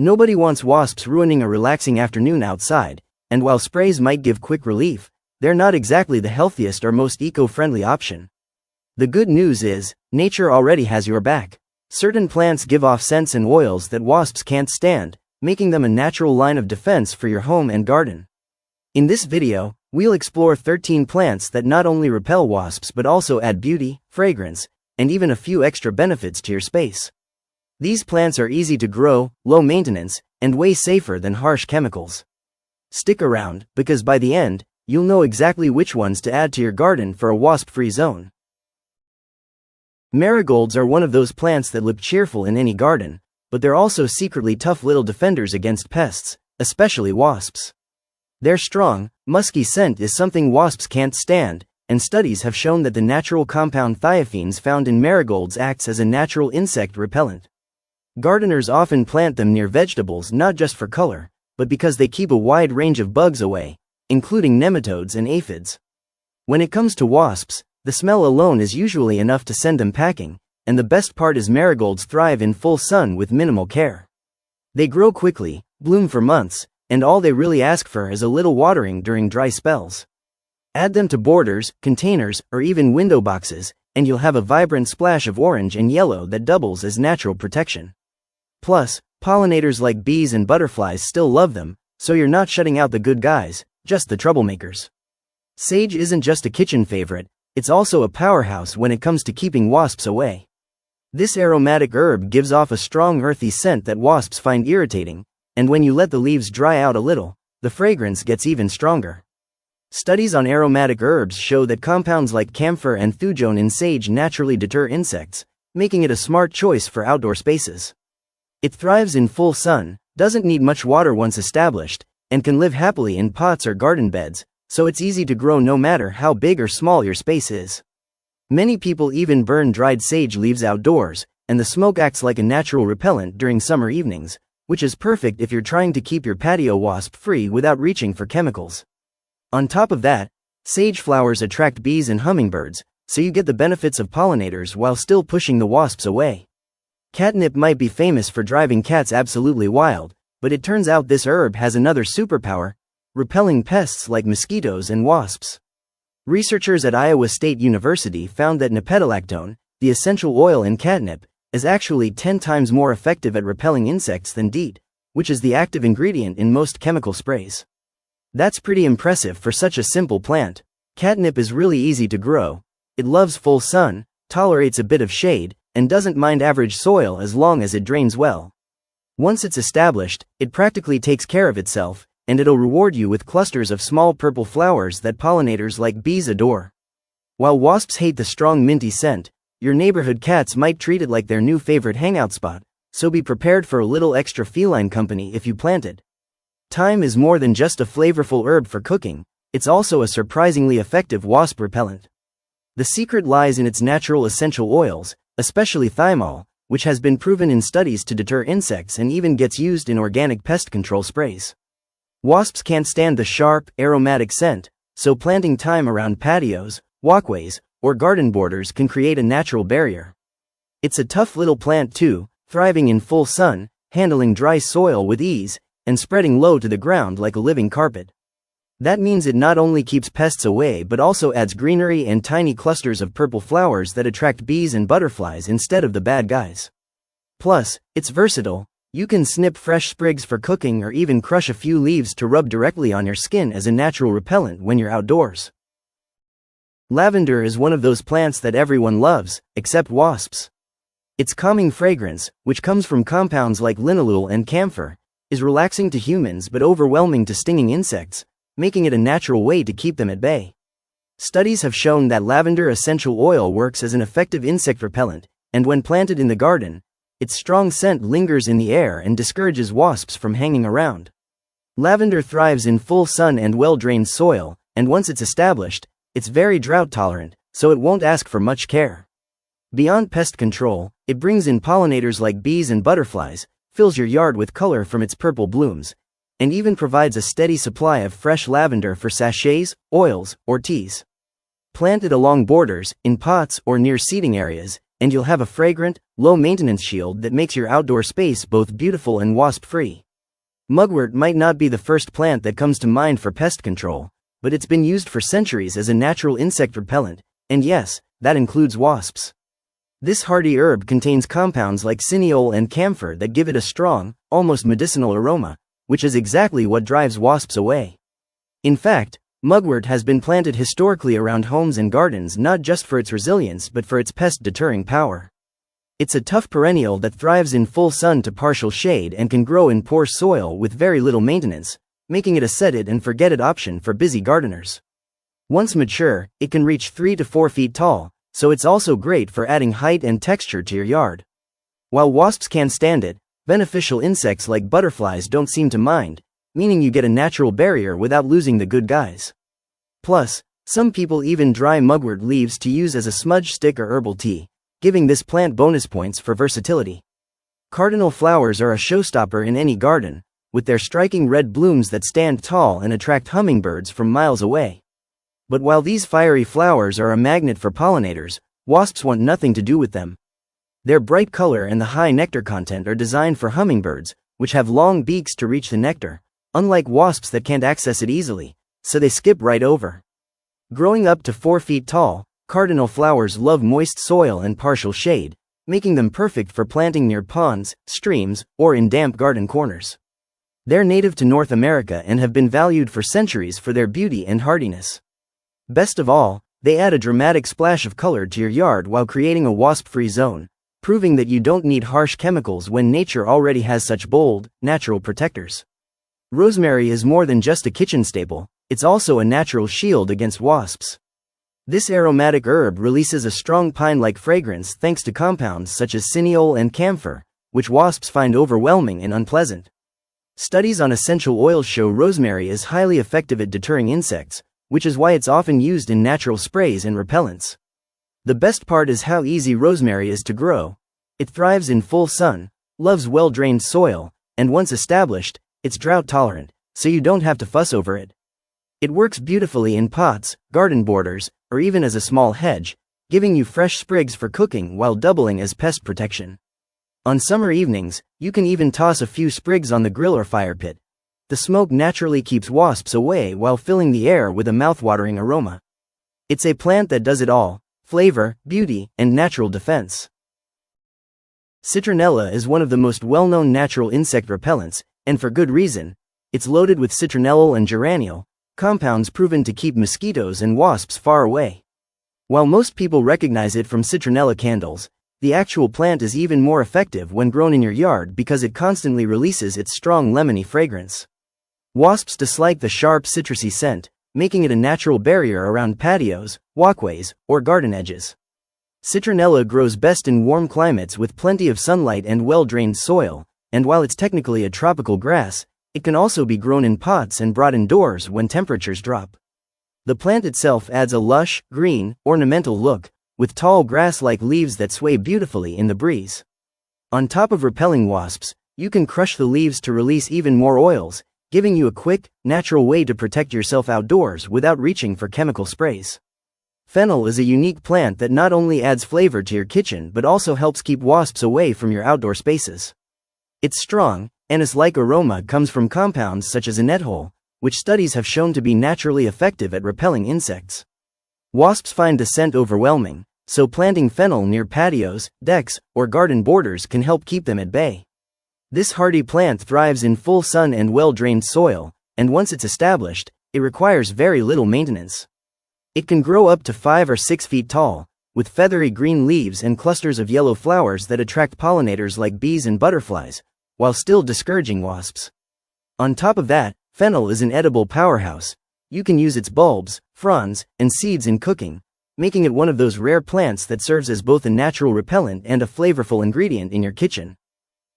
Nobody wants wasps ruining a relaxing afternoon outside, and while sprays might give quick relief, they're not exactly the healthiest or most eco-friendly option. The good news is, nature already has your back. Certain plants give off scents and oils that wasps can't stand, making them a natural line of defense for your home and garden. In this video, we'll explore 13 plants that not only repel wasps but also add beauty, fragrance, and even a few extra benefits to your space. These plants are easy to grow, low maintenance, and way safer than harsh chemicals. Stick around, because by the end, you'll know exactly which ones to add to your garden for a wasp-free zone. Marigolds are one of those plants that look cheerful in any garden, but they're also secretly tough little defenders against pests, especially wasps. Their strong, musky scent is something wasps can't stand, and studies have shown that the natural compound thiophene found in marigolds acts as a natural insect repellent. Gardeners often plant them near vegetables not just for color, but because they keep a wide range of bugs away, including nematodes and aphids. When it comes to wasps, the smell alone is usually enough to send them packing, and the best part is marigolds thrive in full sun with minimal care. They grow quickly, bloom for months, and all they really ask for is a little watering during dry spells. Add them to borders, containers, or even window boxes, and you'll have a vibrant splash of orange and yellow that doubles as natural protection. Plus, pollinators like bees and butterflies still love them, so you're not shutting out the good guys, just the troublemakers. Sage isn't just a kitchen favorite, it's also a powerhouse when it comes to keeping wasps away. This aromatic herb gives off a strong earthy scent that wasps find irritating, and when you let the leaves dry out a little, the fragrance gets even stronger. Studies on aromatic herbs show that compounds like camphor and thujone in sage naturally deter insects, making it a smart choice for outdoor spaces. It thrives in full sun, doesn't need much water once established, and can live happily in pots or garden beds, so it's easy to grow no matter how big or small your space is. Many people even burn dried sage leaves outdoors, and the smoke acts like a natural repellent during summer evenings, which is perfect if you're trying to keep your patio wasp-free without reaching for chemicals. On top of that, sage flowers attract bees and hummingbirds, so you get the benefits of pollinators while still pushing the wasps away. Catnip might be famous for driving cats absolutely wild, but it turns out this herb has another superpower: repelling pests like mosquitoes and wasps. Researchers at Iowa State University found that nepentolactone, the essential oil in catnip, is actually 10 times more effective at repelling insects than DEET, which is the active ingredient in most chemical sprays. That's pretty impressive for such a simple plant. Catnip is really easy to grow. It loves full sun, tolerates a bit of shade, and doesn't mind average soil as long as it drains well. Once it's established, it practically takes care of itself, and it'll reward you with clusters of small purple flowers that pollinators like bees adore. While wasps hate the strong minty scent, your neighborhood cats might treat it like their new favorite hangout spot, so be prepared for a little extra feline company if you plant it. Thyme is more than just a flavorful herb for cooking, it's also a surprisingly effective wasp repellent. The secret lies in its natural essential oils, especially thymol, which has been proven in studies to deter insects and even gets used in organic pest control sprays. Wasps can't stand the sharp, aromatic scent, so planting thyme around patios, walkways, or garden borders can create a natural barrier. It's a tough little plant too, thriving in full sun, handling dry soil with ease, and spreading low to the ground like a living carpet. That means it not only keeps pests away but also adds greenery and tiny clusters of purple flowers that attract bees and butterflies instead of the bad guys. Plus, it's versatile. You can snip fresh sprigs for cooking or even crush a few leaves to rub directly on your skin as a natural repellent when you're outdoors. Lavender is one of those plants that everyone loves, except wasps. Its calming fragrance, which comes from compounds like linalool and camphor, is relaxing to humans but overwhelming to stinging insects, making it a natural way to keep them at bay. Studies have shown that lavender essential oil works as an effective insect repellent, and when planted in the garden, its strong scent lingers in the air and discourages wasps from hanging around. Lavender thrives in full sun and well-drained soil, and once it's established, it's very drought-tolerant, so it won't ask for much care. Beyond pest control, it brings in pollinators like bees and butterflies, fills your yard with color from its purple blooms, and even provides a steady supply of fresh lavender for sachets, oils, or teas. Plant it along borders, in pots or near seating areas, and you'll have a fragrant, low-maintenance shield that makes your outdoor space both beautiful and wasp-free. Mugwort might not be the first plant that comes to mind for pest control, but it's been used for centuries as a natural insect repellent, and yes, that includes wasps. This hardy herb contains compounds like cineol and camphor that give it a strong, almost medicinal aroma, which is exactly what drives wasps away. In fact, mugwort has been planted historically around homes and gardens not just for its resilience but for its pest-deterring power. It's a tough perennial that thrives in full sun to partial shade and can grow in poor soil with very little maintenance, making it a set-it-and-forget-it option for busy gardeners. Once mature, it can reach 3 to 4 feet tall, so it's also great for adding height and texture to your yard. While wasps can't stand it, beneficial insects like butterflies don't seem to mind, meaning you get a natural barrier without losing the good guys. Plus, some people even dry mugwort leaves to use as a smudge stick or herbal tea, giving this plant bonus points for versatility. Cardinal flowers are a showstopper in any garden, with their striking red blooms that stand tall and attract hummingbirds from miles away. But while these fiery flowers are a magnet for pollinators, wasps want nothing to do with them. Their bright color and the high nectar content are designed for hummingbirds, which have long beaks to reach the nectar, unlike wasps that can't access it easily, so they skip right over. Growing up to 4 feet tall, cardinal flowers love moist soil and partial shade, making them perfect for planting near ponds, streams, or in damp garden corners. They're native to North America and have been valued for centuries for their beauty and hardiness. Best of all, they add a dramatic splash of color to your yard while creating a wasp-free zone, proving that you don't need harsh chemicals when nature already has such bold, natural protectors. Rosemary is more than just a kitchen staple, it's also a natural shield against wasps. This aromatic herb releases a strong pine-like fragrance thanks to compounds such as cineol and camphor, which wasps find overwhelming and unpleasant. Studies on essential oils show rosemary is highly effective at deterring insects, which is why it's often used in natural sprays and repellents. The best part is how easy rosemary is to grow. It thrives in full sun, loves well-drained soil, and once established, it's drought-tolerant, so you don't have to fuss over it. It works beautifully in pots, garden borders, or even as a small hedge, giving you fresh sprigs for cooking while doubling as pest protection. On summer evenings, you can even toss a few sprigs on the grill or fire pit. The smoke naturally keeps wasps away while filling the air with a mouthwatering aroma. It's a plant that does it all: flavor, beauty, and natural defense. Citronella is one of the most well-known natural insect repellents, and for good reason. It's loaded with citronellal and geranium, compounds proven to keep mosquitoes and wasps far away. While most people recognize it from citronella candles, the actual plant is even more effective when grown in your yard because it constantly releases its strong lemony fragrance. Wasps dislike the sharp citrusy scent, making it a natural barrier around patios, walkways, or garden edges. Citronella grows best in warm climates with plenty of sunlight and well-drained soil, and while it's technically a tropical grass, it can also be grown in pots and brought indoors when temperatures drop. The plant itself adds a lush, green, ornamental look, with tall grass-like leaves that sway beautifully in the breeze. On top of repelling wasps, you can crush the leaves to release even more oils, giving you a quick, natural way to protect yourself outdoors without reaching for chemical sprays. Fennel is a unique plant that not only adds flavor to your kitchen but also helps keep wasps away from your outdoor spaces. Its strong, anise-like aroma comes from compounds such as anethole, which studies have shown to be naturally effective at repelling insects. Wasps find the scent overwhelming, so planting fennel near patios, decks, or garden borders can help keep them at bay. This hardy plant thrives in full sun and well-drained soil, and once it's established, it requires very little maintenance. It can grow up to 5 or 6 feet tall, with feathery green leaves and clusters of yellow flowers that attract pollinators like bees and butterflies, while still discouraging wasps. On top of that, fennel is an edible powerhouse. You can use its bulbs, fronds, and seeds in cooking, making it one of those rare plants that serves as both a natural repellent and a flavorful ingredient in your kitchen.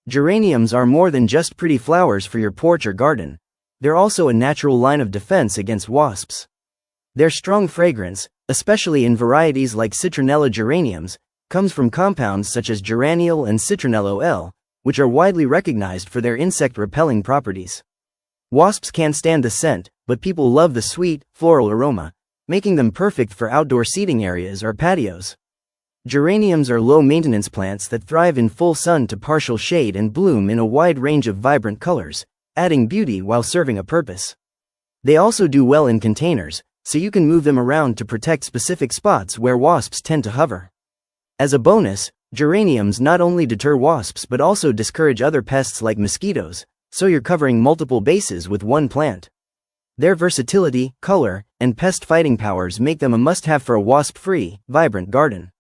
Geraniums are more than just pretty flowers for your porch or garden. They're also a natural line of defense against wasps. Their strong fragrance, especially in varieties like Citronella geraniums, comes from compounds such as geraniol and citronella L, which are widely recognized for their insect-repelling properties. Wasps can't stand the scent, but people love the sweet, floral aroma, making them perfect for outdoor seating areas or patios. Geraniums are low-maintenance plants that thrive in full sun to partial shade and bloom in a wide range of vibrant colors, adding beauty while serving a purpose. They also do well in containers, so you can move them around to protect specific spots where wasps tend to hover. As a bonus, geraniums not only deter wasps but also discourage other pests like mosquitoes, so you're covering multiple bases with one plant. Their versatility, color, and pest-fighting powers make them a must-have for a wasp-free, vibrant garden.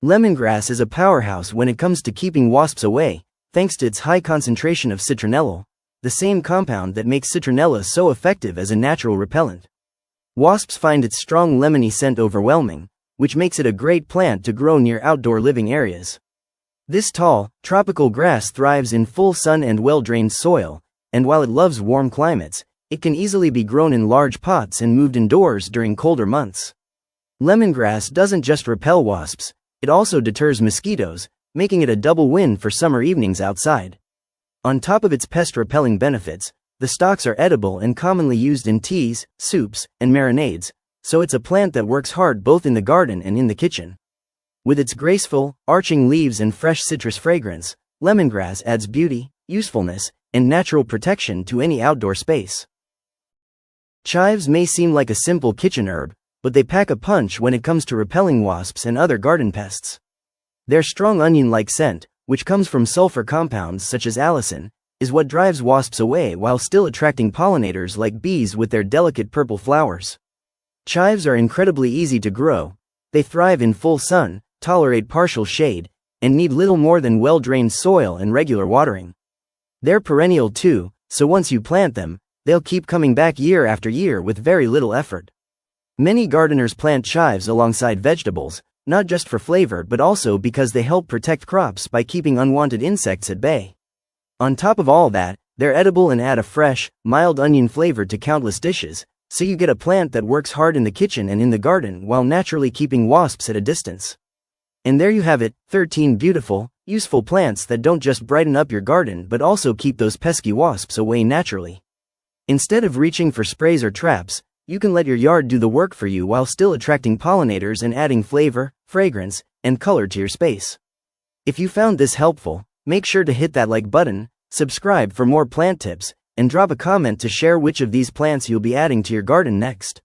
Lemongrass is a powerhouse when it comes to keeping wasps away, thanks to its high concentration of citronella, the same compound that makes citronella so effective as a natural repellent. Wasps find its strong lemony scent overwhelming, which makes it a great plant to grow near outdoor living areas. This tall, tropical grass thrives in full sun and well-drained soil, and while it loves warm climates, it can easily be grown in large pots and moved indoors during colder months. Lemongrass doesn't just repel wasps, it also deters mosquitoes, making it a double win for summer evenings outside. On top of its pest-repelling benefits, the stalks are edible and commonly used in teas, soups, and marinades, so it's a plant that works hard both in the garden and in the kitchen. With its graceful, arching leaves and fresh citrus fragrance, lemongrass adds beauty, usefulness, and natural protection to any outdoor space. Chives may seem like a simple kitchen herb, but they pack a punch when it comes to repelling wasps and other garden pests. Their strong onion-like scent, which comes from sulfur compounds such as allicin, is what drives wasps away while still attracting pollinators like bees with their delicate purple flowers. Chives are incredibly easy to grow. They thrive in full sun, tolerate partial shade, and need little more than well-drained soil and regular watering. They're perennial too, so once you plant them, they'll keep coming back year after year with very little effort. Many gardeners plant chives alongside vegetables, not just for flavor but also because they help protect crops by keeping unwanted insects at bay. On top of all that, they're edible and add a fresh, mild onion flavor to countless dishes, so you get a plant that works hard in the kitchen and in the garden while naturally keeping wasps at a distance. And there you have it, 13 beautiful, useful plants that don't just brighten up your garden but also keep those pesky wasps away naturally. Instead of reaching for sprays or traps, you can let your yard do the work for you while still attracting pollinators and adding flavor, fragrance, and color to your space. If you found this helpful, make sure to hit that like button, subscribe for more plant tips, and drop a comment to share which of these plants you'll be adding to your garden next.